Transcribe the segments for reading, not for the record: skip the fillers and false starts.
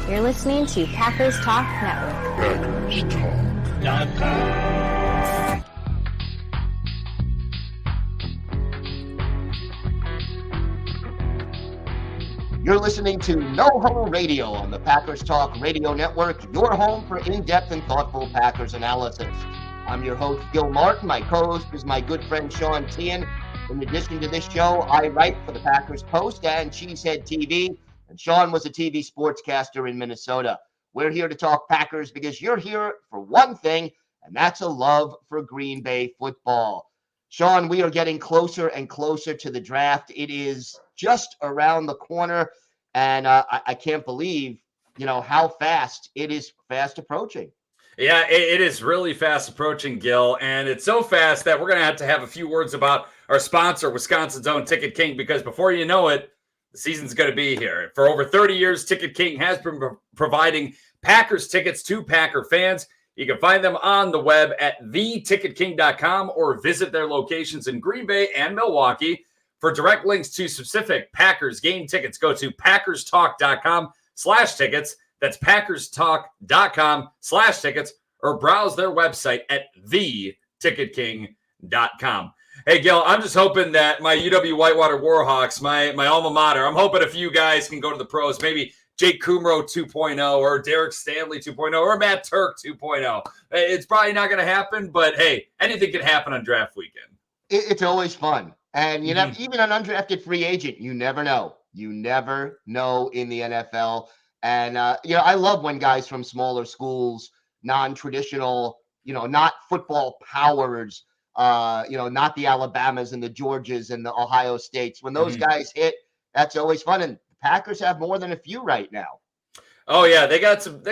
You're listening to Packers Talk Network. PackersTalk.com. You're listening to No Huddle Radio on the Packers Talk Radio Network, your home for in-depth and thoughtful Packers analysis. I'm your host, Gil Martin. My co-host is my good friend, Sean Tian. In addition to this show, I write for the Packers Post and Cheesehead TV, and Sean was a TV sportscaster in Minnesota. We're here to talk Packers because you're here for one thing, and that's a love for Green Bay football. Sean, we are getting closer and closer to the draft. It is just around the corner, and I can't believe, how fast it is fast approaching. Yeah, it is really fast approaching, Gil, and it's so fast that we're going to have a few words about our sponsor, Wisconsin's own Ticket King, because before you know it, the season's going to be here. For over 30 years, Ticket King has been providing Packers tickets to Packer fans. You can find them on the web at theticketking.com or visit their locations in Green Bay and Milwaukee. For direct links to specific Packers game tickets, go to packerstalk.com/tickets. That's packerstalk.com/tickets, or browse their website at theticketking.com. Hey, Gil, I'm just hoping that my UW Whitewater Warhawks, my alma mater, I'm hoping a few guys can go to the pros, maybe Jake Kumro 2.0 or Derek Stanley 2.0 or Matt Turk 2.0. It's probably not going to happen, but hey, anything can happen on draft weekend. It's always fun. And even an undrafted free agent, you never know. You never know in the NFL. And, I love when guys from smaller schools, non-traditional, not football powers, not the Alabamas and the Georgias and the Ohio States. When those guys hit, that's always fun. And the Packers have more than a few right now. Oh yeah, they got some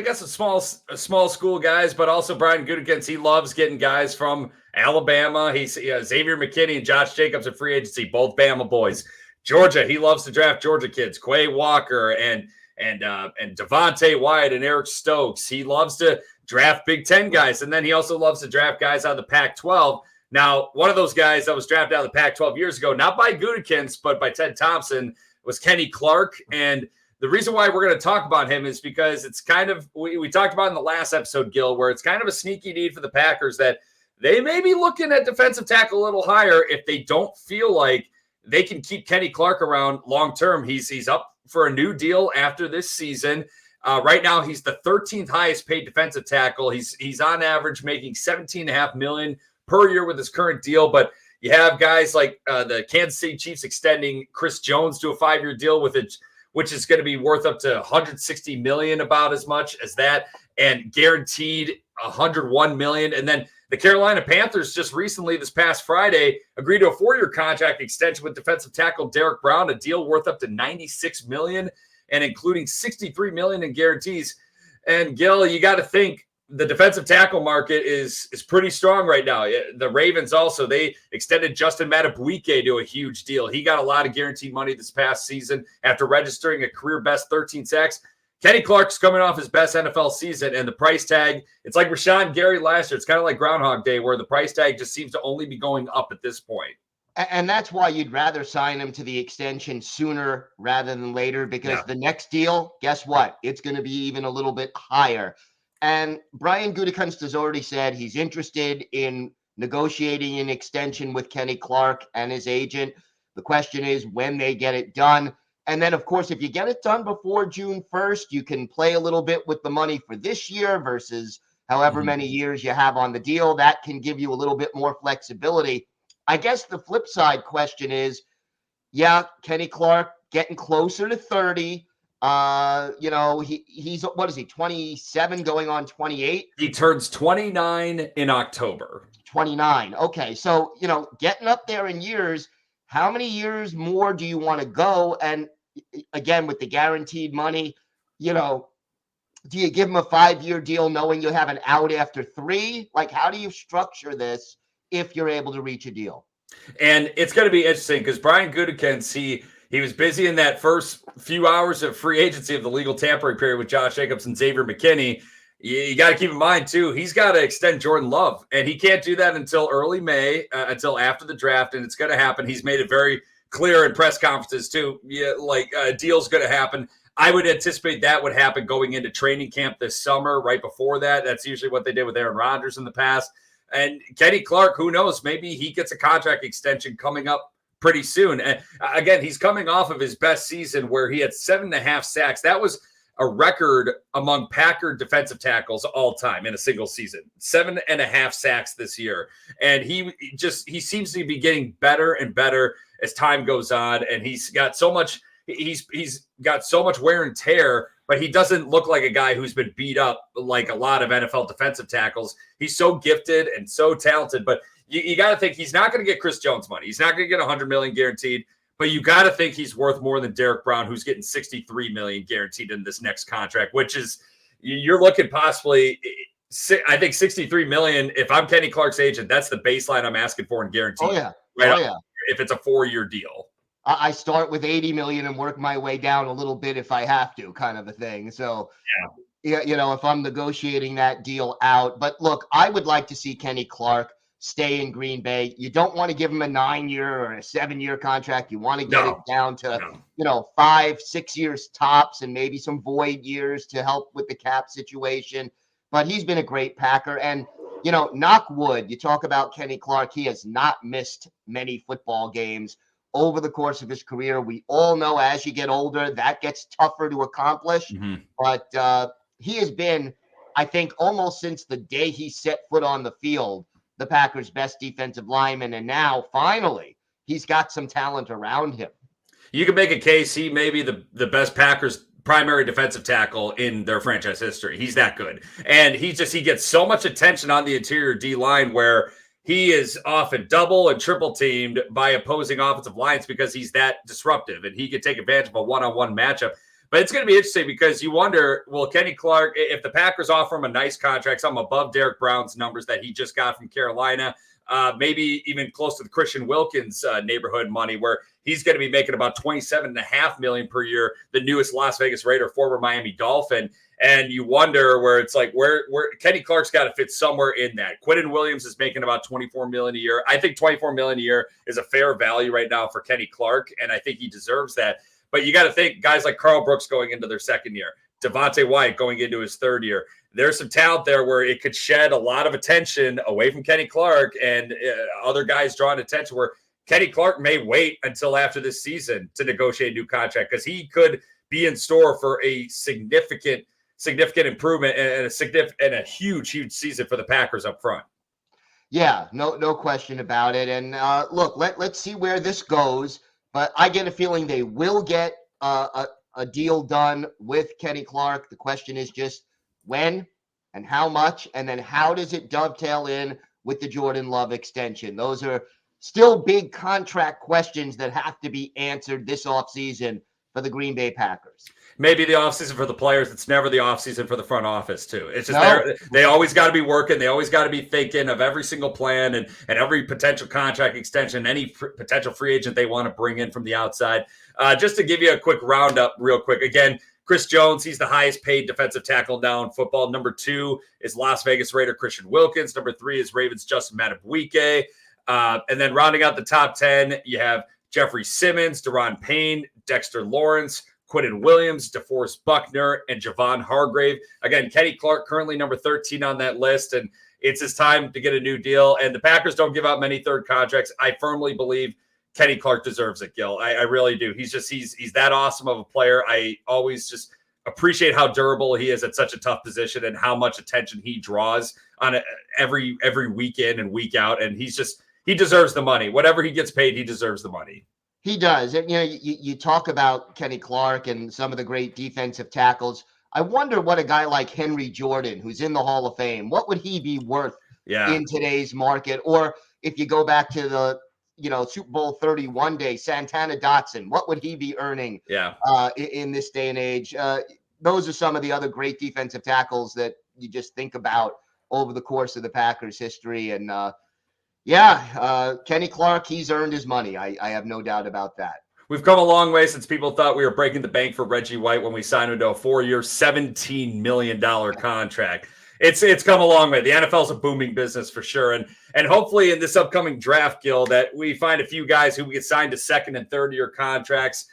small school guys, but also Brian Gutekunst, he loves getting guys from Alabama. He's Xavier McKinney and Josh Jacobs at free agency, both Bama boys. Georgia, he loves to draft Georgia kids, Quay Walker and Devontae Wyatt and Eric Stokes. He loves to draft Big Ten guys, and then he also loves to draft guys out of the Pac-12. Now, one of those guys that was drafted out of the Pac-12 years ago, not by Gutekunst, but by Ted Thompson, was Kenny Clark. And the reason why we're going to talk about him is because it's kind of, we talked about in the last episode, Gil, where it's kind of a sneaky need for the Packers that they may be looking at defensive tackle a little higher if they don't feel like they can keep Kenny Clark around long-term. He's up for a new deal after this season. Right now, he's the 13th highest paid defensive tackle. He's on average making $17.5 million per year with his current deal, but you have guys like the Kansas City Chiefs extending Chris Jones to a 5-year deal with it, which is going to be worth up to $160 million, about as much as that, and guaranteed $101 million. And then the Carolina Panthers just recently, this past Friday, agreed to a 4-year contract extension with defensive tackle Derek Brown, a deal worth up to $96 million and including $63 million in guarantees. And Gil, you got to think, the defensive tackle market is pretty strong right now. The Ravens also, they extended Justin Madubuike to a huge deal. He got a lot of guaranteed money this past season after registering a career best 13 sacks. Kenny Clark's coming off his best NFL season, and the price tag, it's like Rashawn Gary last year. It's kind of like Groundhog Day, where the price tag just seems to only be going up at this point. And that's why you'd rather sign him to the extension sooner rather than later, because the next deal, guess what? It's going to be even a little bit higher. And Brian Gutekunst has already said he's interested in negotiating an extension with Kenny Clark and his agent. The question is when they get it done. And then, of course, if you get it done before June 1st, you can play a little bit with the money for this year versus however many years you have on the deal. That can give you a little bit more flexibility. I guess the flip side question is, Kenny Clark getting closer to 30. He's what is he, 27 going on 28? He turns 29 in October. 29. Okay. So, getting up there in years, how many years more do you want to go? And again, with the guaranteed money, do you give him a 5-year deal knowing you have an out after 3? Like, how do you structure this if you're able to reach a deal? And it's going to be interesting because Brian Gutekunst, he was busy in that first few hours of free agency of the legal tampering period with Josh Jacobs and Xavier McKinney. You got to keep in mind, too, he's got to extend Jordan Love, and he can't do that until early May, until after the draft, and it's going to happen. He's made it very clear in press conferences, too, a deal's going to happen. I would anticipate that would happen going into training camp this summer. Right before that, that's usually what they did with Aaron Rodgers in the past. And Kenny Clark, who knows? Maybe he gets a contract extension coming up pretty soon. And again, he's coming off of his best season where he had 7.5 sacks. That was a record among Packer defensive tackles all time in a single season. 7.5 sacks this year. And he seems to be getting better and better as time goes on. And he's got so much wear and tear, but he doesn't look like a guy who's been beat up like a lot of NFL defensive tackles. He's so gifted and so talented, but you got to think he's not going to get Chris Jones money. He's not going to get $100 million guaranteed, but you got to think he's worth more than Derek Brown, who's getting $63 million guaranteed in this next contract, which is you're looking possibly, I think $63 million. If I'm Kenny Clark's agent, that's the baseline I'm asking for in guaranteed. Oh yeah. Right. If it's a 4-year deal. I start with 80 million and work my way down a little bit if I have to, kind of a thing. So, yeah, if I'm negotiating that deal out. But look, I would like to see Kenny Clark stay in Green Bay. You don't want to give him a 9-year or a 7-year contract. You want to get it down to, 5-6 years tops and maybe some void years to help with the cap situation. But he's been a great Packer. And, knock wood, you talk about Kenny Clark. He has not missed many football games over the course of his career. We all know as you get older, that gets tougher to accomplish. Mm-hmm. But he has been, I think, almost since the day he set foot on the field, the Packers' best defensive lineman. And now, finally, he's got some talent around him. You can make a case he may be the best Packers primary defensive tackle in their franchise history. He's that good. And he gets so much attention on the interior D-line where he is often double and triple teamed by opposing offensive lines because he's that disruptive and he can take advantage of a one-on-one matchup. But it's going to be interesting because you wonder, will Kenny Clark, if the Packers offer him a nice contract, something above Derek Brown's numbers that he just got from Carolina, maybe even close to the Christian Wilkins neighborhood money, where he's going to be making about $27.5 million per year, the newest Las Vegas Raider, former Miami Dolphin. And you wonder where it's like, where Kenny Clark's got to fit somewhere in that. Quentin Williams is making about $24 million a year. I think $24 million a year is a fair value right now for Kenny Clark, and I think he deserves that. But you got to think guys like Carl Brooks going into their second year, Devontae White going into his third year. There's some talent there where it could shed a lot of attention away from Kenny Clark and other guys drawing attention where Kenny Clark may wait until after this season to negotiate a new contract because he could be in store for a significant improvement and a huge season for the Packers up front. Yeah, no question about it. And look, let's see where this goes. But I get a feeling they will get a deal done with Kenny Clark. The question is just when and how much, and then how does it dovetail in with the Jordan Love extension? Those are still big contract questions that have to be answered this offseason for the Green Bay Packers. Maybe the offseason for the players. It's never the offseason for the front office, too. It's just they always got to be working. They always got to be thinking of every single plan and every potential contract extension, any potential free agent they want to bring in from the outside. Just to give you a quick roundup real quick. Again, Chris Jones, he's the highest paid defensive tackle now in football. Number 2 is Las Vegas Raider Christian Wilkins. Number 3 is Ravens Justin Madubuike. And then rounding out the top 10, you have Jeffrey Simmons, Daron Payne, Dexter Lawrence, Quentin Williams, DeForest Buckner, and Javon Hargrave. Again, Kenny Clark currently number 13 on that list, and it's his time to get a new deal. And the Packers don't give out many third contracts. I firmly believe Kenny Clark deserves it, Gil. I really do. He's that awesome of a player. I always just appreciate how durable he is at such a tough position and how much attention he draws on every week in and week out. And he deserves the money. Whatever he gets paid, he deserves the money. He does. And, you talk about Kenny Clark and some of the great defensive tackles. I wonder what a guy like Henry Jordan, who's in the Hall of Fame, what would he be worth in today's market? Or if you go back to the, Super Bowl 31 day, Santana Dotson, what would he be earning in this day and age? Those are some of the other great defensive tackles that you just think about over the course of the Packers history. And, Kenny Clark, he's earned his money. I have no doubt about that. We've come a long way since people thought we were breaking the bank for Reggie White when we signed him to a 4-year, $17 million contract. It's come a long way. The NFL's a booming business for sure. And hopefully in this upcoming draft, Gil, that we find a few guys who get signed to second and third year contracts.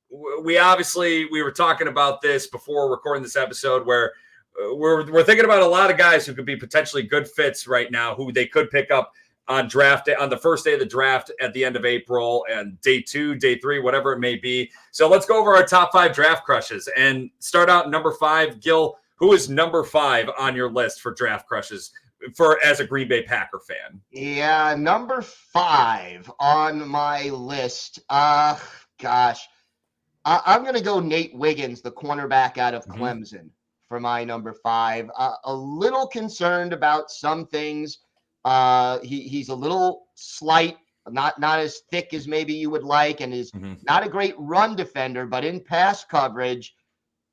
we were talking about this before recording this episode where we're thinking about a lot of guys who could be potentially good fits right now, who they could pick up on draft day, on the first day of the draft at the end of April and day 2, day 3, whatever it may be. So let's go over our top 5 draft crushes and start out number 5. Gil, who is number 5 on your list for draft crushes as a Green Bay Packer fan? Yeah, number 5 on my list. Gosh, I'm going to go Nate Wiggins, the cornerback out of Clemson, for my number 5. A little concerned about some things. He's a little slight, not as thick as maybe you would like, and is not a great run defender, but in pass coverage,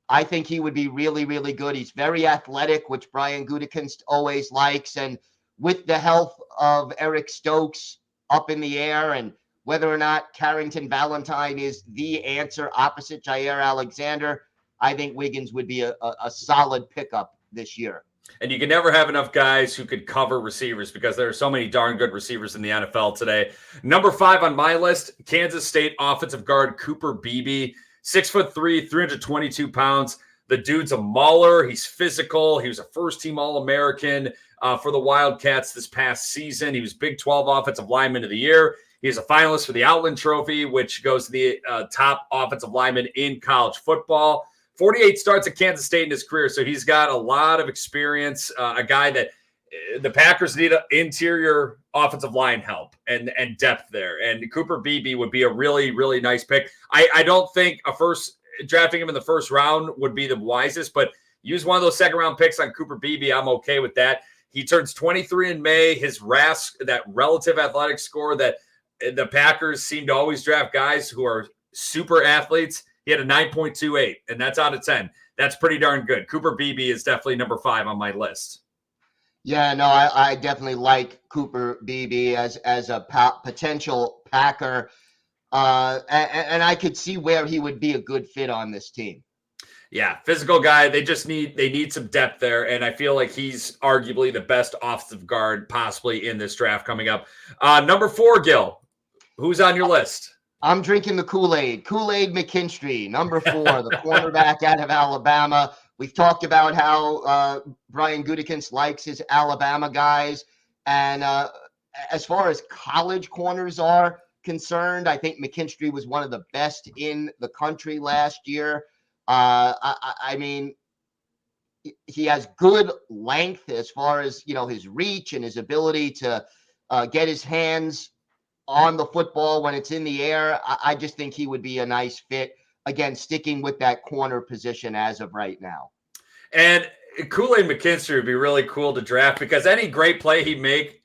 I think he would be really, really good. He's very athletic, which Brian Gutekunst always likes. And with the health of Eric Stokes up in the air, and whether or not Carrington Valentine is the answer opposite Jair Alexander, I think Wiggins would be a solid pickup this year. And you can never have enough guys who could cover receivers because there are so many darn good receivers in the NFL today. Number 5 on my list, Kansas State offensive guard Cooper Beebe, 6'3", 322 pounds. The dude's a mauler. He's physical. He was a first-team All-American for the Wildcats this past season. He was Big 12 Offensive Lineman of the Year. He's a finalist for the Outland Trophy, which goes to the top offensive lineman in college football. 48 starts at Kansas State in his career, so he's got a lot of experience, a guy that the Packers need interior offensive line help and depth there. And Cooper Beebe would be a really, really nice pick. I don't think drafting him in the first round would be the wisest, but use one of those second-round picks on Cooper Beebe. I'm okay with that. He turns 23 in May. His RAS, that relative athletic score that the Packers seem to always draft guys who are super athletes. He had a 9.28, and that's out of 10. That's pretty darn good. Cooper Beebe is definitely number 5 on my list. Yeah, no, I definitely like Cooper Beebe as a potential Packer, and I could see where he would be a good fit on this team. Yeah, physical guy. They need some depth there, and I feel like he's arguably the best offensive guard possibly in this draft coming up. Number 4, Gil, who's on your list? I'm drinking the Kool-Aid. Kool-Aid McKinstry, number 4, the cornerback out of Alabama. We've talked about how Brian Gutekunst likes his Alabama guys. And as far as college corners are concerned, I think McKinstry was one of the best in the country last year. I mean, he has good length as far as, his reach and his ability to get his hands on the football when it's in the air. I just think he would be a nice fit, again, sticking with that corner position as of right now. And Kool-Aid McKinstry would be really cool to draft because any great play he'd make,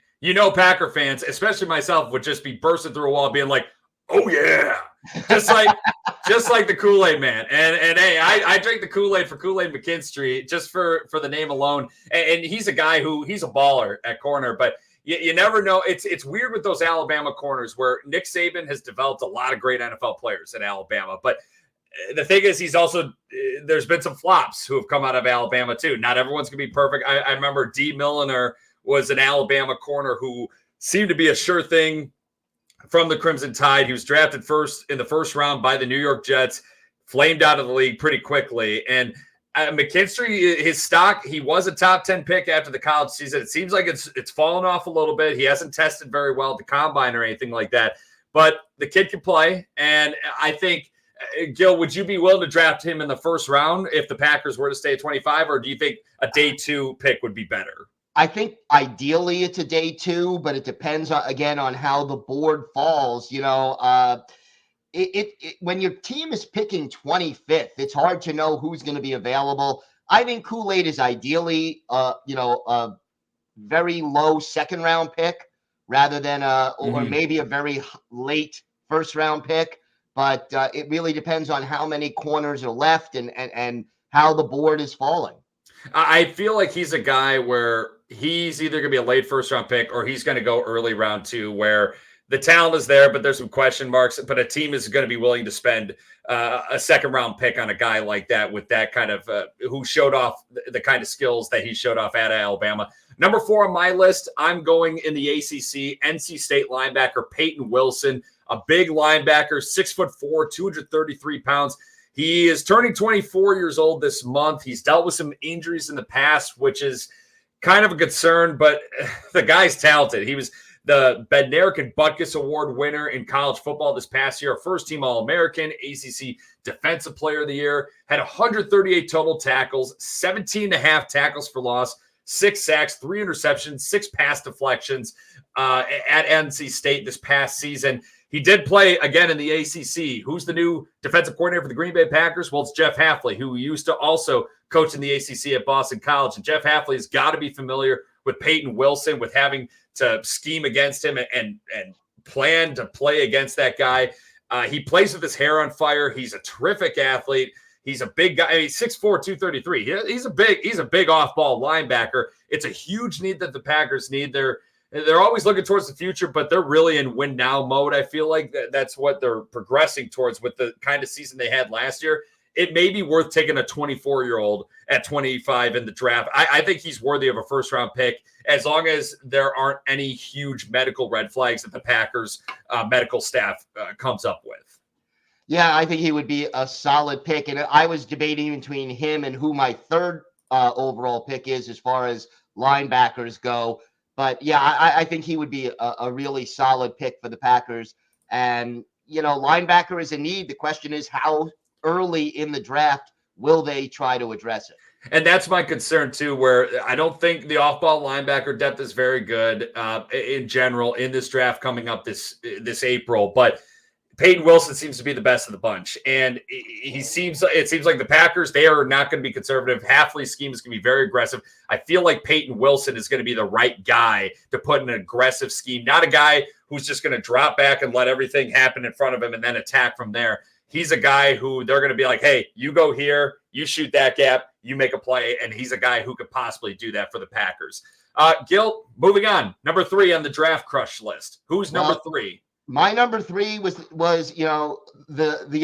Packer fans, especially myself, would just be bursting through a wall being like, oh yeah, just like the Kool-Aid man. And hey, I drink the Kool-Aid for Kool-Aid McKinstry just for the name alone. And he's a guy he's a baller at corner, but you never know. It's weird with those Alabama corners where Nick Saban has developed a lot of great NFL players at Alabama. But the thing is, there's been some flops who have come out of Alabama too. Not everyone's going to be perfect. I remember D. Milliner was an Alabama corner who seemed to be a sure thing from the Crimson Tide. He was drafted in the first round by the New York Jets, flamed out of the league pretty quickly. And McKinstry, his stock, he was a top 10 pick after the college season. It seems like it's fallen off a little bit. He hasn't tested very well at the combine or anything like that, but the kid can play. And I think, Gil, would you be willing to draft him in the first round if the Packers were to stay at 25, or do you think a day 2 pick would be better? I think ideally it's a day 2, but it depends again on how the board falls. When your team is picking 25th, it's hard to know who's going to be available. I think Kool-Aid is ideally, a very low second round pick rather than or maybe a very late first round pick. But it really depends on how many corners are left and how the board is falling. I feel like he's a guy where he's either going to be a late first round pick or he's going to go early round 2, where the talent is there, but there's some question marks. But a team is going to be willing to spend a second round pick on a guy like that with that kind of who showed off the kind of skills that he showed off at Alabama. Number 4 on my list, I'm going in the ACC, NC State linebacker Peyton Wilson, a big linebacker, 6'4", 233 pounds. He is turning 24 years old this month. He's dealt with some injuries in the past, which is kind of a concern, but the guy's talented. He was the Bednarik and Butkus Award winner in college football this past year, first-team All-American, ACC Defensive Player of the Year, had 138 total tackles, 17.5 tackles for loss, 6 sacks, 3 interceptions, 6 pass deflections at NC State this past season. He did play again in the ACC. Who's the new defensive coordinator for the Green Bay Packers? Well, it's Jeff Hafley, who used to also coach in the ACC at Boston College. And Jeff Hafley has got to be familiar with Peyton Wilson, with having to scheme against him and plan to play against that guy. He plays with his hair on fire. He's a terrific athlete. He's a big guy. I mean, 6'4", 233. He's a big off-ball linebacker. It's a huge need that the Packers need. They're always looking towards the future, but they're really in win now mode. I feel like that's what they're progressing towards with the kind of season they had last year. It may be worth taking a 24-year-old at 25 in the draft. I think he's worthy of a first-round pick as long as there aren't any huge medical red flags that the Packers medical staff comes up with. Yeah, I think he would be a solid pick. And I was debating between him and who my third overall pick is as far as linebackers go. But, yeah, I think he would be a really solid pick for the Packers. And, linebacker is a need. The question is how early in the draft will they try to address it? And that's my concern, too, where I don't think the off-ball linebacker depth is very good in general in this draft coming up this April. But Peyton Wilson seems to be the best of the bunch. And it seems like the Packers, they are not going to be conservative. Hafley's scheme is going to be very aggressive. I feel like Peyton Wilson is going to be the right guy to put in an aggressive scheme, not a guy who's just going to drop back and let everything happen in front of him and then attack from there. He's a guy who they're going to be like, hey, you go here, you shoot that gap, you make a play, and he's a guy who could possibly do that for the Packers. Gil, moving on. Number 3 on the draft crush list. Who's number 3? My number 3 was the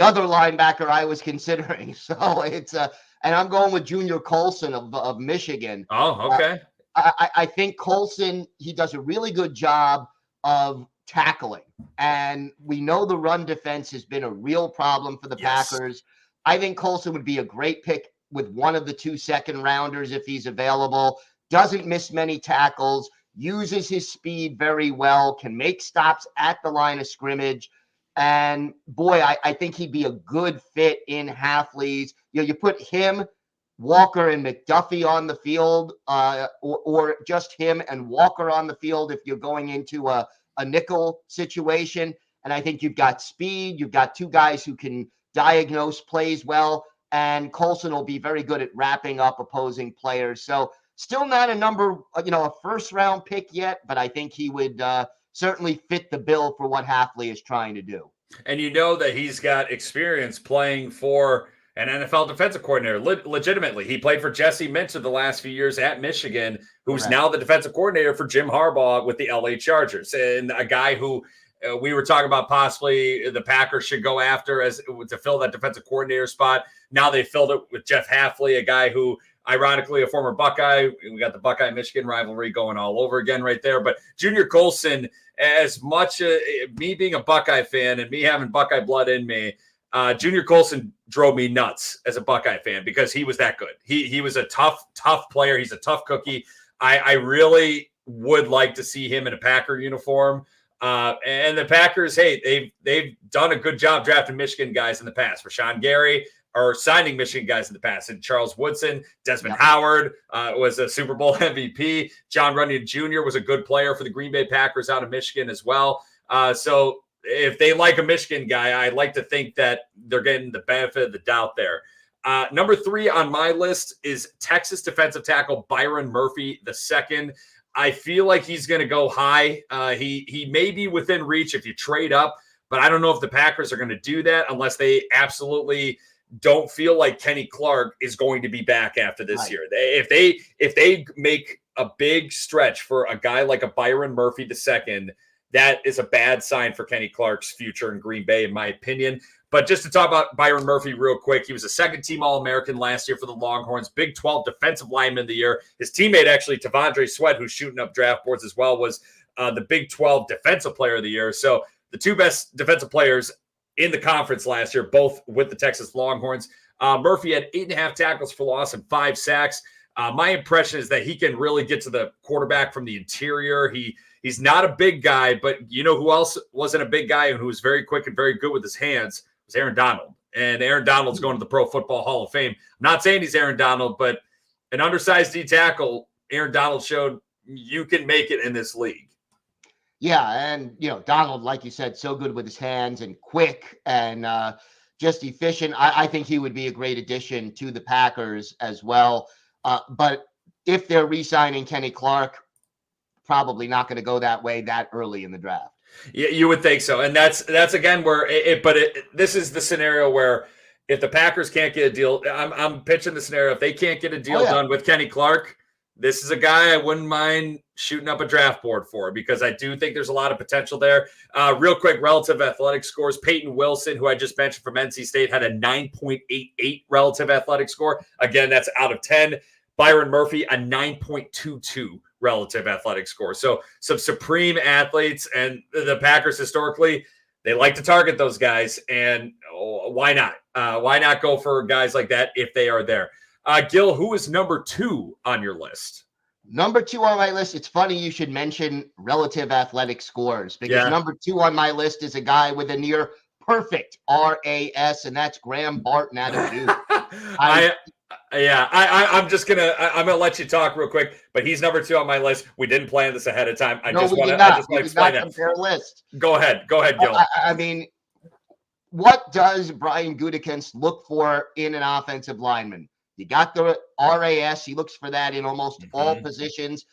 other linebacker I was considering. So it's and I'm going with Junior Colson of Michigan. Oh, okay. I think Colson, he does a really good job of tackling, and we know the run defense has been a real problem for the Packers. I think Colson would be a great pick with one of the 2 second rounders if he's available. Doesn't miss many tackles, uses his speed very well, can make stops at the line of scrimmage. And boy, I think he'd be a good fit in Hafley's. You put him, Walker, and McDuffie on the field, or just him and Walker on the field if you're going into a nickel situation. And I think you've got speed. You've got 2 guys who can diagnose plays well. And Colson will be very good at wrapping up opposing players. So still not a first round pick yet, but I think he would certainly fit the bill for what Hafley is trying to do. And that he's got experience playing for an NFL defensive coordinator. Legitimately, he played for Jesse Minter the last few years at Michigan, who's now the defensive coordinator for Jim Harbaugh with the LA Chargers, and a guy who we were talking about possibly the Packers should go after to fill that defensive coordinator spot. Now they filled it with Jeff Hafley, a guy who, ironically, a former Buckeye. We got the Buckeye-Michigan rivalry going all over again right there. But Junior Colson, as much me being a Buckeye fan and me having Buckeye blood in me, Junior Colson drove me nuts as a Buckeye fan because he was that good. He was a tough player. He's a tough cookie. I really would like to see him in a Packer uniform. And the Packers, hey, they've done a good job drafting Michigan guys in the past. Rashawn Gary, or signing Michigan guys in the past. And Charles Woodson, Desmond Howard was a Super Bowl MVP. John Runyon Jr. was a good player for the Green Bay Packers out of Michigan as well. So if they like a Michigan guy, I'd like to think that they're getting the benefit of the doubt there. Number 3 on my list is Texas defensive tackle Byron Murphy II. I feel like he's going to go high. He may be within reach if you trade up, but I don't know if the Packers are going to do that unless they absolutely don't feel like Kenny Clark is going to be back after this year. If they make a big stretch for a guy like a Byron Murphy II, that is a bad sign for Kenny Clark's future in Green Bay, in my opinion. But just to talk about Byron Murphy real quick, he was a second-team All-American last year for the Longhorns, Big 12 Defensive Lineman of the Year. His teammate, actually, Tavondre Sweat, who's shooting up draft boards as well, was the Big 12 Defensive Player of the Year. So the two best defensive players in the conference last year, both with the Texas Longhorns. Murphy had 8.5 tackles for loss and 5 sacks. My impression is that he can really get to the quarterback from the interior. He's not a big guy, but you know who else wasn't a big guy and who was very quick and very good with his hands was Aaron Donald. And Aaron Donald's going to the Pro Football Hall of Fame. I'm not saying he's Aaron Donald, but an undersized D tackle, Aaron Donald showed you can make it in this league. Yeah, and Donald, like you said, so good with his hands and quick and just efficient. I think he would be a great addition to the Packers as well. But if they're re-signing Kenny Clark, probably not going to go that way that early in the draft. Yeah, you would think so, and that's again where this is the scenario where if the Packers can't get a deal, I'm pitching the scenario if they can't get a deal done with Kenny Clark. This is a guy I wouldn't mind shooting up a draft board for because I do think there's a lot of potential there. Real quick, relative athletic scores. Peyton Wilson, who I just mentioned from NC State, had a 9.88 relative athletic score. Again, that's out of 10. Byron Murphy, a 9.22 relative athletic score. So some supreme athletes, and the Packers historically, they like to target those guys. And why not? Why not go for guys like that if they are there? Gil, who is number 2 on your list? Number 2 on my list, it's funny you should mention relative athletic scores because number 2 on my list is a guy with a near perfect RAS, and that's Graham Barton out of Duke. I'm gonna let you talk real quick, but he's number 2 on my list. We didn't plan this ahead of time. I just want to explain that. Compare list. Go ahead, Gil. I mean, what does Brian Gutekunst look for in an offensive lineman? You got the RAS. He looks for that in almost all positions.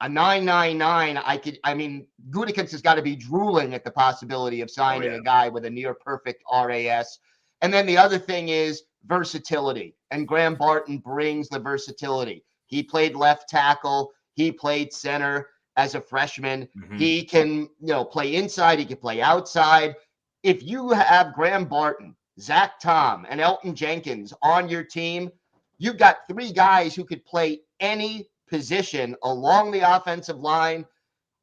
A 9.99. Gutekunst has got to be drooling at the possibility of signing a guy with a near perfect RAS. And then the other thing is versatility. And Graham Barton brings the versatility. He played left tackle. He played center as a freshman. He can, play inside. He can play outside. If you have Graham Barton, Zach Tom, and Elton Jenkins on your team, you've got 3 guys who could play any position along the offensive line,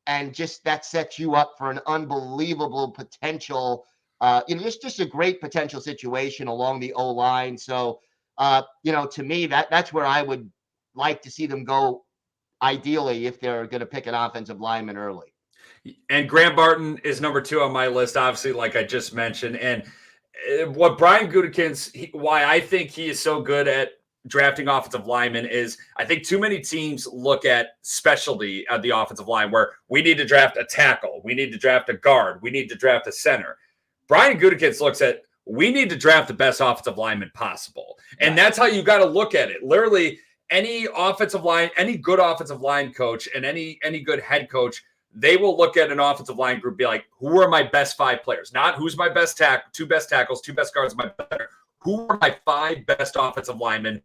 and just that sets you up for an unbelievable potential. Just a great potential situation along the O-line. So, to me, that's where I would like to see them go, ideally, if they're going to pick an offensive lineman early. And Graham Barton is number 2 on my list, obviously, like I just mentioned. And what Brian Gutekunst, why I think he is so good at drafting offensive linemen is I think too many teams look at specialty at the offensive line where we need to draft a tackle, we need to draft a guard, we need to draft a center. Brian Gutekunst looks at we need to draft the best offensive lineman possible. And that's how you got to look at it. Literally, any offensive line, any good offensive line coach and any good head coach, they will look at an offensive line group, be like, who are my best 5 players? Not who's my best 2 best tackles, 2 best guards, my better. Who are my 5 best offensive linemen?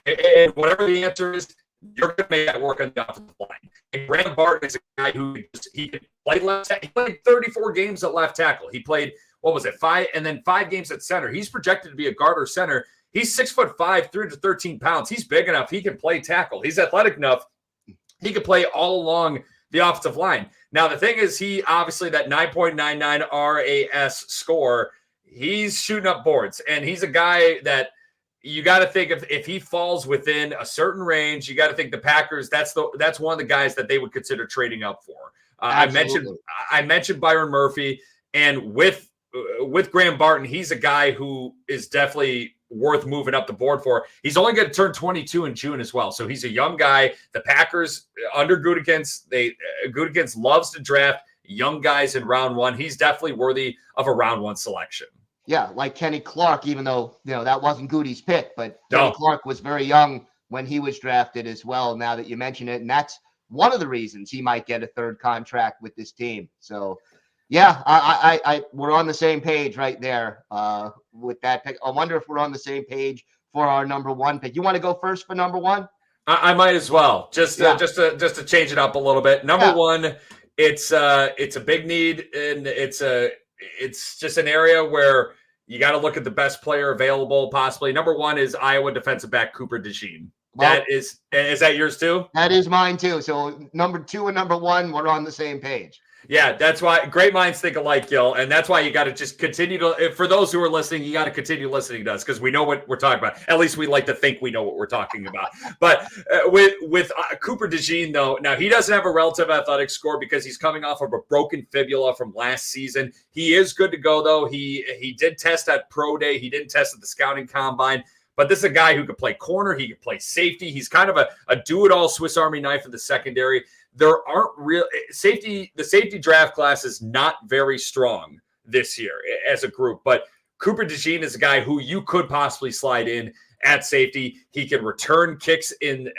And whatever the answer is, you're going to make that work on the offensive line. And Graham Barton is a guy who he can play left tackle. He played 34 games at left tackle. He played, 5, and then 5 games at center. He's projected to be a guard or center. He's 6'5", 313 pounds. He's big enough. He can play tackle. He's athletic enough. He can play all along the offensive line. Now, the thing is, he obviously that 9.99 RAS score, he's shooting up boards. And he's a guy that you got to think if he falls within a certain range, you got to think the Packers, that's one of the guys that they would consider trading up for. I mentioned Byron Murphy, and with Graham Barton, he's a guy who is definitely worth moving up the board for. He's only going to turn 22 in June as well. So he's a young guy. The Packers under Gutekunst, Gutekunst loves to draft young guys in round 1. He's definitely worthy of a round 1 selection. Yeah, like Kenny Clark, even though, that wasn't Goody's pick, but Kenny Clark was very young when he was drafted as well, now that you mention it. And that's one of the reasons he might get a 3rd contract with this team. So, yeah, we're on the same page right there with that pick. I wonder if we're on the same page for our number 1 pick. You want to go first for number 1? I might as well, just to change it up a little bit. Number 1, it's a big need, and it's just an area where you got to look at the best player available possibly. Number 1 is Iowa defensive back Cooper DeJean. Well, is that yours too? That is mine too. So number 2 and number 1, we're on the same page. Yeah, that's why great minds think alike, Gil. And that's why you got to just continue to, for those who are listening, you got to continue listening to us because we know what we're talking about. At least we like to think we know what we're talking about. But with Cooper DeJean, though, now he doesn't have a relative athletic score because he's coming off of a broken fibula from last season. He is good to go, though. He did test at Pro Day. He didn't test at the scouting combine. But this is a guy who could play corner. He could play safety. He's kind of a do-it-all Swiss Army knife in the secondary. There aren't real safety. The safety draft class is not very strong this year as a group, but Cooper DeJean is a guy who you could possibly slide in at safety. He can return kicks he can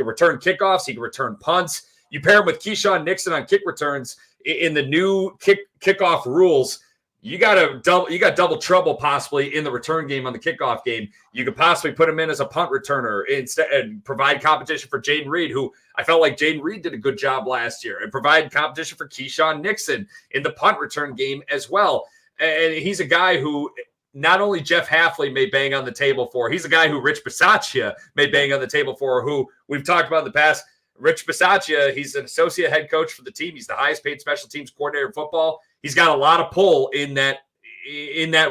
return kickoffs. He can return punts. You pair him with Keyshawn Nixon on kick returns in the new kickoff rules. You got double trouble possibly in the return game on the kickoff game. You could possibly put him in as a punt returner instead and provide competition for Jaden Reed, who I felt like Jaden Reed did a good job last year, and provide competition for Keyshawn Nixon in the punt return game as well. And he's a guy who not only Jeff Hafley may bang on the table for, he's a guy who Rich Bisaccia may bang on the table for, who we've talked about in the past. Rich Bisaccia, he's an associate head coach for the team. He's the highest paid special teams coordinator in football. He's got a lot of pull in that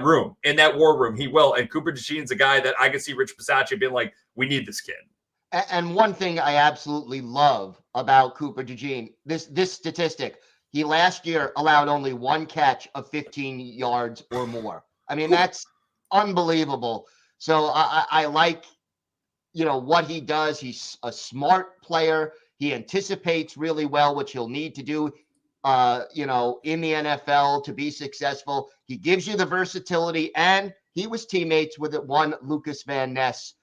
room, in that war room. He will. And Cooper DeJean's a guy that I can see Rich Bisaccia being like, we need this kid. And one thing I absolutely love about Cooper DeJean, this statistic, he last year allowed only one catch of 15 yards or more. I mean, that's unbelievable. So I like, what he does. He's a smart player. He anticipates really well, which he'll need to do, in the NFL to be successful. He gives you the versatility, and he was teammates with one Lucas Van Ness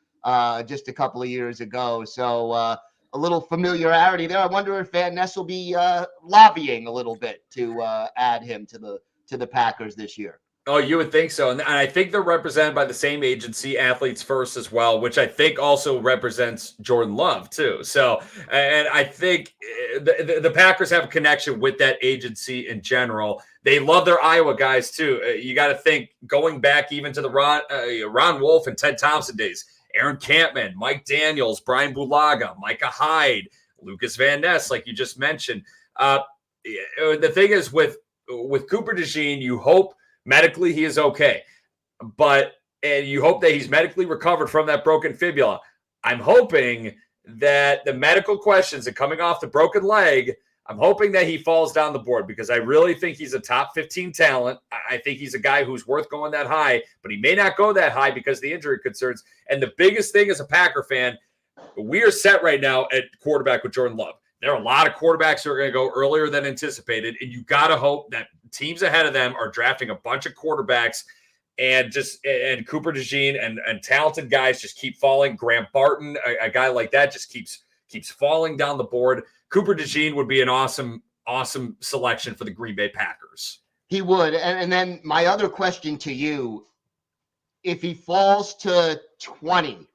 just a couple of years ago. So a little familiarity there. I wonder if Van Ness will be lobbying a little bit to add him to the Packers this year. Oh, you would think so. And I think they're represented by the same agency, Athletes First, as well, which I think also represents Jordan Love, too. So, and I think the Packers have a connection with that agency in general. They love their Iowa guys, too. You got to think going back even to the Ron Wolf and Ted Thompson days, Aaron Campman, Mike Daniels, Brian Bulaga, Micah Hyde, Lucas Van Ness, like you just mentioned. The thing is with Cooper DeJean, you hope medically he is okay, and you hope that he's medically recovered from that broken fibula. I'm hoping that the medical questions and coming off the broken leg, I'm hoping that he falls down the board because I really think he's a top 15 talent. I think he's a guy who's worth going that high, but he may not go that high because of the injury concerns. And the biggest thing as a Packer fan, we are set right now at quarterback with Jordan Love. There are a lot of quarterbacks who are going to go earlier than anticipated, and you got to hope that teams ahead of them are drafting a bunch of quarterbacks, and Cooper DeJean and talented guys just keep falling. Graham Barton, a guy like that, just keeps falling down the board. Cooper DeJean would be an awesome selection for the Green Bay Packers. He would. And then my other question to you, if he falls to 20,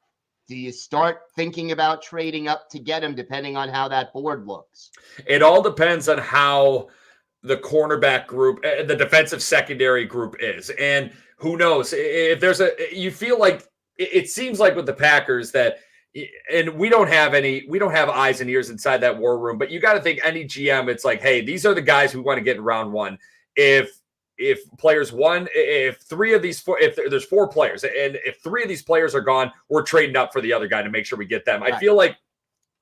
do you start thinking about trading up to get him, depending on how that board looks? It all depends on how the cornerback group, the defensive secondary group is. And who knows if you feel like it seems like with the Packers that, and we don't have eyes and ears inside that war room, but you got to think any GM, it's like, hey, these are the guys we want to get in round one. If there's 4 players and if 3 of these players are gone, we're trading up for the other guy to make sure we get them. Right. I feel like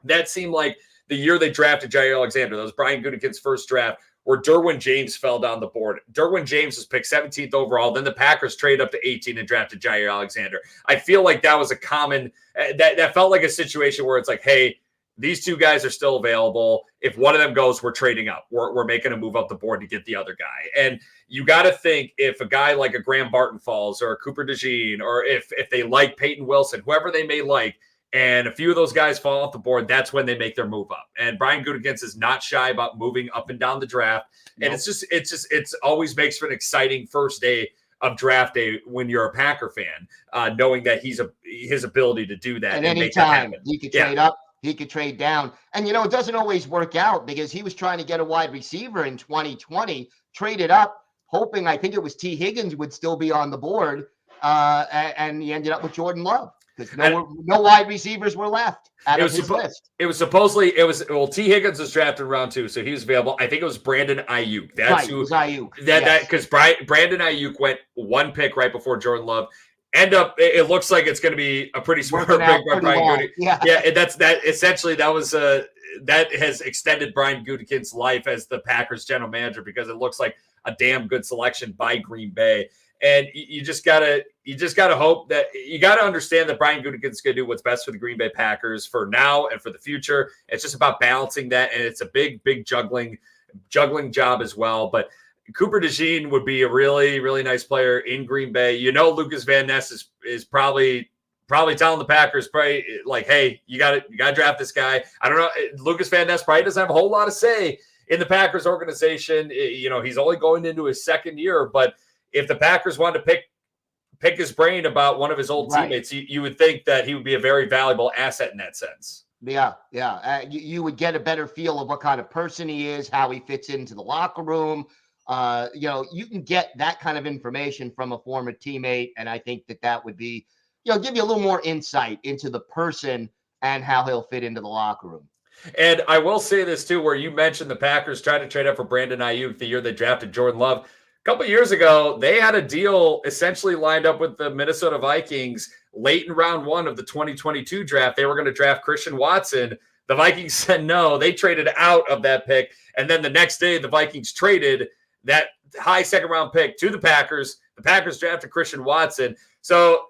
that seemed like the year they drafted Jair Alexander. That was Brian Gutekunst's first draft, where Derwin James fell down the board. Derwin James was picked 17th overall. Then the Packers traded up to 18 and drafted Jair Alexander. I feel like that was a common that felt like a situation where it's like, hey, these 2 guys are still available. If one of them goes, we're trading up. We're making a move up the board to get the other guy. And you got to think if a guy like a Graham Barton falls or a Cooper DeJean, or if they like Peyton Wilson, whoever they may like, and a few of those guys fall off the board, that's when they make their move up. And Brian Gutekunst is not shy about moving up and down the draft. And It's always makes for an exciting first day of draft day when you're a Packer fan, knowing that his ability to do that. And anytime he could trade up, he could trade down. And, it doesn't always work out because he was trying to get a wide receiver in 2020, traded up, hoping, I think it was T. Higgins would still be on the board, and he ended up with Jordan Love. because no wide receivers were left out of his list. It was T. Higgins was drafted in round 2, so he was available. I think it was Brandon Ayuk. That's right, who it was Ayuk. Because Brandon Ayuk went 1 pick right before Jordan Love. It looks like it's going to be a pretty smart pick by Brian Gutekunst. Yeah, and that essentially that has extended Brian Gutekunst's life as the Packers general manager, because it looks like a damn good selection by Green Bay. And you just gotta hope that you gotta understand that Brian Gutekunst is gonna do what's best for the Green Bay Packers for now and for the future. It's just about balancing that, and it's a big juggling job as well. But Cooper DeJean would be a really, really nice player in Green Bay. Lucas Van Ness is probably telling the Packers, like, hey, you gotta draft this guy. I don't know. Lucas Van Ness probably doesn't have a whole lot to say in the Packers organization. He's only going into his second year, but if the Packers wanted to pick his brain about one of his old teammates, you would think that he would be a very valuable asset in that sense. Yeah. You would get a better feel of what kind of person he is, how he fits into the locker room. You can get that kind of information from a former teammate, and I think that would be, give you a little more insight into the person and how he'll fit into the locker room. And I will say this too, where you mentioned the Packers tried to trade up for Brandon Ayuk the year they drafted Jordan Love. A couple of years ago, they had a deal essentially lined up with the Minnesota Vikings late in round 1 of the 2022 draft. They were going to draft Christian Watson. The Vikings said no. They traded out of that pick. And then the next day, the Vikings traded that high second-round pick to the Packers. The Packers drafted Christian Watson. So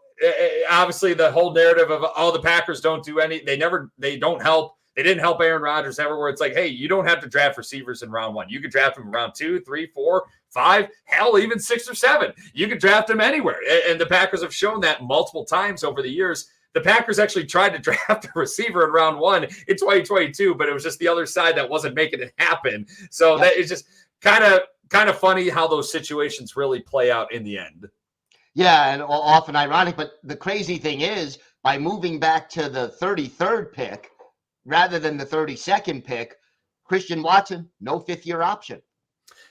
obviously the whole narrative of, the Packers don't do they don't help. They didn't help Aaron Rodgers ever, where it's like, hey, you don't have to draft receivers in round 1. You could draft them in round 2, 3, 4, 5, hell, even 6 or 7. You could draft them anywhere. And the Packers have shown that multiple times over the years. The Packers actually tried to draft a receiver in round 1 in 2022, but it was just the other side that wasn't making it happen. So that is just kind of funny how those situations really play out in the end. Yeah, and often ironic. But the crazy thing is, by moving back to the 33rd pick, rather than the 32nd pick, Christian Watson, no 5th-year option.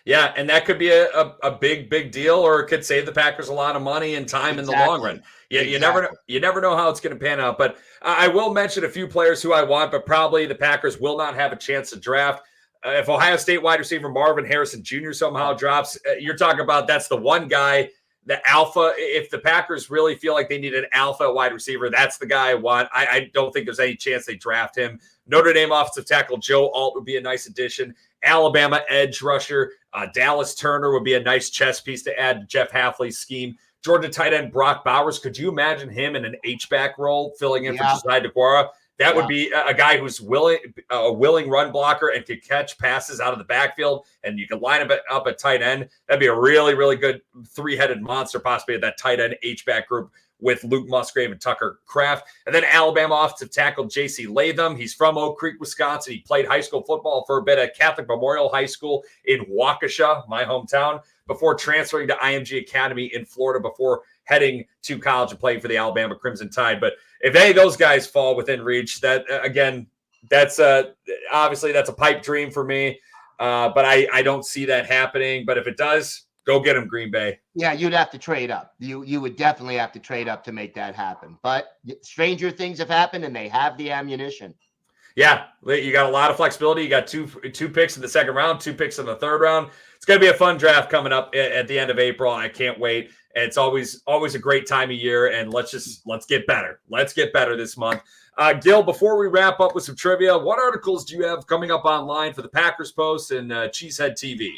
Yeah, and that could be a big deal, or it could save the Packers a lot of money and time in the long run. Yeah, you never know how it's going to pan out. But I will mention a few players who I want, but probably the Packers will not have a chance to draft. If Ohio State wide receiver Marvin Harrison Jr. somehow drops, you're talking about that's the one guy, the alpha. If the Packers really feel like they need an alpha wide receiver, that's the guy I want. I don't think there's any chance they draft him. Notre Dame offensive tackle Joe Alt would be a nice addition. Alabama edge rusher Dallas Turner would be a nice chess piece to add to Jeff Hafley's scheme. Georgia tight end Brock Bowers. Could you imagine him in an H-back role filling in for Josiah DeGuara? That would be a guy who's a willing run blocker and could catch passes out of the backfield, and you can line him up at tight end. That'd be a really, really good 3-headed monster, possibly at that tight end H-back group with Luke Musgrave and Tucker Kraft. And then Alabama offensive tackle J.C. Latham. He's from Oak Creek, Wisconsin. He played high school football for a bit at Catholic Memorial High School in Waukesha, my hometown, before transferring to IMG Academy in Florida before heading to college and playing for the Alabama Crimson Tide. But if any of those guys fall within reach, that again, that's obviously that's a pipe dream for me. But I don't see that happening. But if it does, go get him, Green Bay. Yeah, you'd have to trade up. You would definitely have to trade up to make that happen. But stranger things have happened, and they have the ammunition. Yeah, you got a lot of flexibility. You got two picks in the second round, 2 picks in the third round. It's going to be a fun draft coming up at the end of April. I can't wait. And it's always a great time of year. And let's get better. Let's get better this month. Gil, before we wrap up with some trivia, what articles do you have coming up online for the Packers Post and Cheesehead TV?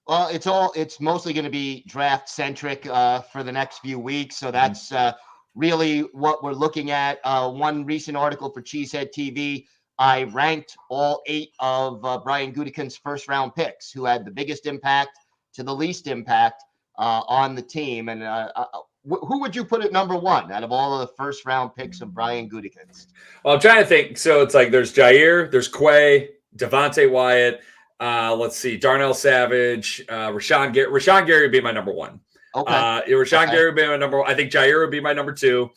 Well, it's mostly going to be draft centric for the next few weeks. So that's really what we're looking at. One recent article for Cheesehead TV, I ranked all 8 of Brian Gutekunst's first round picks, who had the biggest impact to the least impact on the team. And who would you put at number 1 out of all of the first round picks of Brian Gutekunst? Well, I'm trying to think. So it's like there's Jair, there's Quay, Devontae Wyatt. Let's see, Darnell Savage, Rashawn Gary. Rashawn Gary would be my number 1. Okay. Rashawn Gary would be my number 1. I think Jair would be my number 2.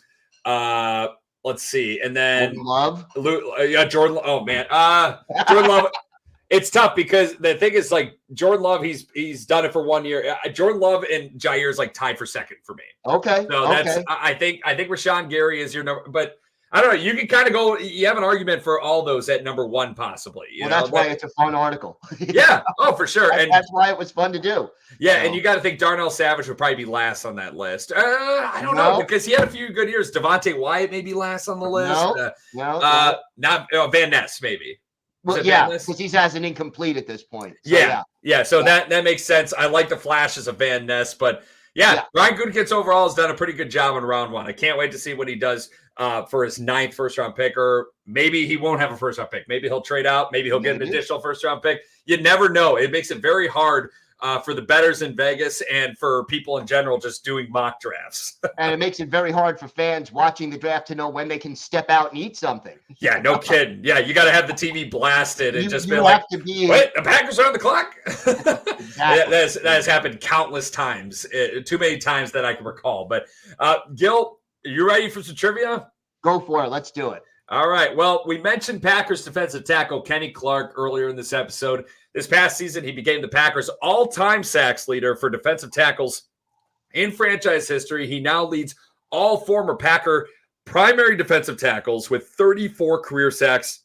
Let's see, and then Jordan Love. Jordan. Oh man, Jordan Love. It's tough because the thing is, like, Jordan Love, he's done it for 1 year. Jordan Love and Jair is like tied for second for me. Okay. So that's I think Rashawn Gary is your number, but I don't know. You can kind of go. You have an argument for all those at number one, possibly. That's why it's a fun article. Yeah. Oh, for sure. And that's why it was fun to do. Yeah, and you got to think Darnell Savage would probably be last on that list. I don't know, because he had a few good years. Devontae Wyatt may be last on the list. No. Not Van Ness, maybe. Well, yeah, because he's as an incomplete at this point. So, yeah. So that makes sense. I like the flashes of Van Ness, but Brian Gutekunst overall has done a pretty good job in round one. I can't wait to see what he does for his 9th first-round pick, or maybe he won't have a first-round pick. Maybe he'll trade out. Maybe he'll get an additional first-round pick. You never know. It makes it very hard for the bettors in Vegas and for people in general just doing mock drafts. And it makes it very hard for fans watching the draft to know when they can step out and eat something. Yeah, no kidding. Yeah, you got to have the TV blasted and just be like, wait, the Packers are on the clock? Exactly. that has happened countless times, too many times that I can recall. But Gil, are you ready for some trivia? Go for it. Let's do it. All right. Well, we mentioned Packers defensive tackle Kenny Clark earlier in this episode. This past season, he became the Packers' all-time sacks leader for defensive tackles in franchise history. He now leads all former Packer primary defensive tackles with 34 career sacks,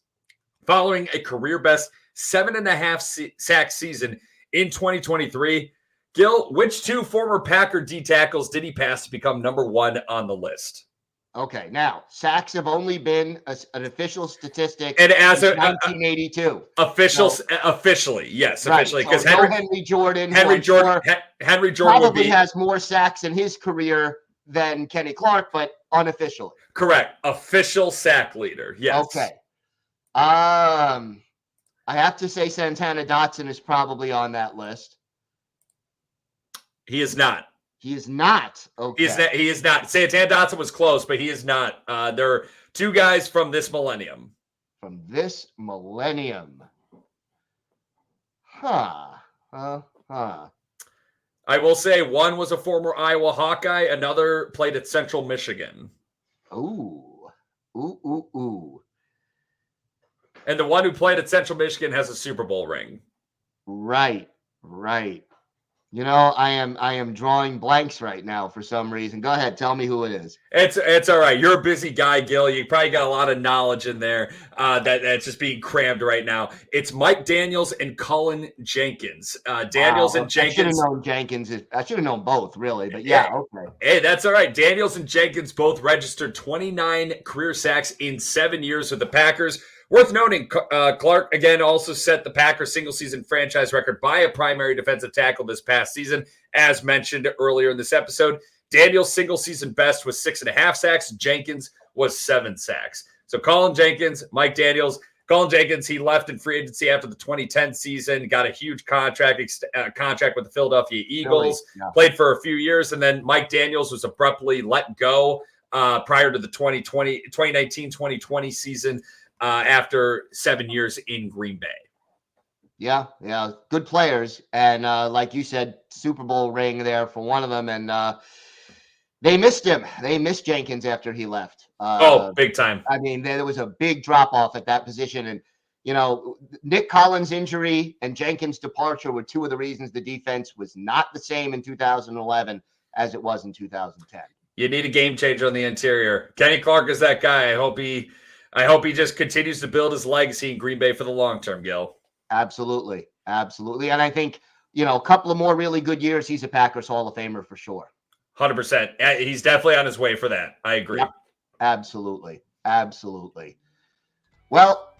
following a career-best 7.5 sack season in 2023. Gil, which 2 former Packer D tackles did he pass to become number 1 on the list? Okay, now sacks have only been an official statistic, and as since 1982. Officially, yes, officially, because so Henry Jordan probably has more sacks in his career than Kenny Clark, but unofficially. Correct, official sack leader. Yes. Okay. I have to say Santana Dotson is probably on that list. He is not. He is not. Okay. He is not. Santana Dotson was close, but he is not. There are 2 guys from this millennium. From this millennium. Huh. I will say one was a former Iowa Hawkeye. Another played at Central Michigan. Ooh. And the one who played at Central Michigan has a Super Bowl ring. Right. You know, I am drawing blanks right now for some reason. Go ahead, tell me who it is. It's all right. You're a busy guy, Gil. You probably got a lot of knowledge in there that's just being crammed right now. It's Mike Daniels and Cullen Jenkins. Daniels and Jenkins. I should have known Jenkins. I should have known both, really. But okay. Hey, that's all right. Daniels and Jenkins both registered 29 career sacks in 7 years with the Packers. Worth noting, Clark, again, also set the Packers single-season franchise record by a primary defensive tackle this past season, as mentioned earlier in this episode. Daniels' single-season best was 6.5 sacks. Jenkins was 7 sacks. So Cullen Jenkins, Mike Daniels. Cullen Jenkins, he left in free agency after the 2010 season, got a huge contract with the Philadelphia Eagles, played for a few years, and then Mike Daniels was abruptly let go prior to the 2019-2020 season. After 7 years in Green Bay. Yeah, good players. And like you said, Super Bowl ring there for one of them. And they missed him. They missed Jenkins after he left. Big time. I mean, there was a big drop-off at that position. And, you know, Nick Collins' injury and Jenkins' departure were 2 of the reasons the defense was not the same in 2011 as it was in 2010. You need a game changer on the interior. Kenny Clark is that guy. I hope he just continues to build his legacy in Green Bay for the long term, Gil. Absolutely. And I think, you know, a couple of more really good years, he's a Packers Hall of Famer for sure. 100%. He's definitely on his way for that. I agree. Yep. Absolutely. Well,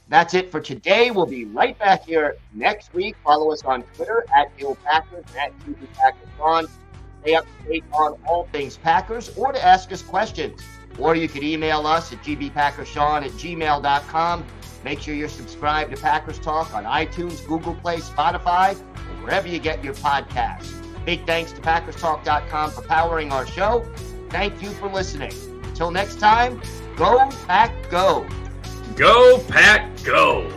that's it for today. We'll be right back here next week. Follow us on Twitter at Gil Packers and at GBPackersOn. Stay up to date on all things Packers, or to ask us questions. Or you could email us at gbpackerssean@gmail.com. Make sure you're subscribed to Packers Talk on iTunes, Google Play, Spotify, or wherever you get your podcasts. Big thanks to PackersTalk.com for powering our show. Thank you for listening. Until next time, go Pack Go. Go Pack Go.